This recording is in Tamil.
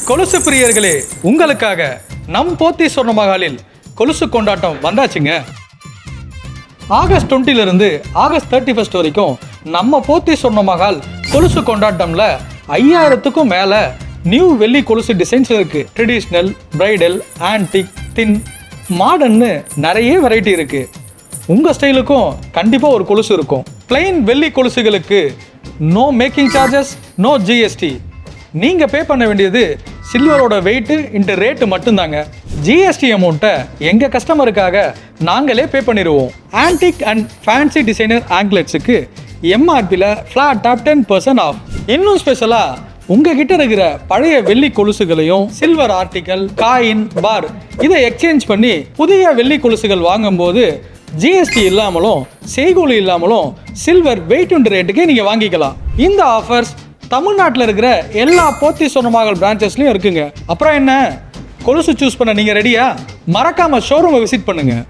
கொலுசு பிரியர்களே, உங்களுக்காக நம் போத்தி சொர்ண மஹாலில் கொலுசு கொண்டாட்டம் வந்தாச்சுங்க. ஆகஸ்ட் 20 ஆகஸ்ட் 31 வரைக்கும் நம்ம போத்தி சொர்ண மஹால் கொலுசு கொண்டாட்டம்ல 5000க்கும் மேலே நியூ வெள்ளி கொலுசு டிசைன்ஸ் இருக்கு. ட்ரெடிஷ்னல், பிரைடல், ஆன்டிக், தின், மாடர்ன்னு நிறைய வெரைட்டி இருக்கு. உங்கள் ஸ்டைலுக்கும் கண்டிப்பாக ஒரு கொலுசு இருக்கும். பிளெயின் வெள்ளி கொலுசுகளுக்கு no making charges, no GST. நீங்கள் பே பண்ண வேண்டியது சில்வரோட வெயிட்டு இன்ட்டு ரேட்டு மட்டும்தாங்க. ஜிஎஸ்டி அமௌண்ட்டை எங்கள் கஸ்டமருக்காக நாங்களே பே பண்ணிடுவோம். ஆன்டிக் அண்ட் ஃபேன்சி டிசைனர் ஆங்க்லெட்ஸுக்கு எம்ஆர்பியில் ஃப்ளாட்டாக 10% ஆஃப். இன்னும் ஸ்பெஷலாக உங்ககிட்ட இருக்கிற பழைய வெள்ளி கொலுசுகளையும் சில்வர் ஆர்டிக்கல், காயின், பார் இதை எக்ஸ்சேஞ்ச் பண்ணி புதிய வெள்ளி கொலுசுகள் வாங்கும்போது ஜிஎஸ்டி இல்லாமலும் செய்கூலி இல்லாமலும் சில்வர் வெயிட் அண்ட் ரேட்டுக்கே நீங்கள் வாங்கிக்கலாம். இந்த ஆஃபர்ஸ் தமிழ்நாட்டில் இருக்கிற எல்லா போத்தி சொர்ண மஹால் பிரான்ச்சஸ்லையும் இருக்குங்க. அப்புறம் என்ன, கொலுசு சூஸ் பண்ண நீங்கள் ரெடியா? மறக்காமல் ஷோரூமை விசிட் பண்ணுங்கள்.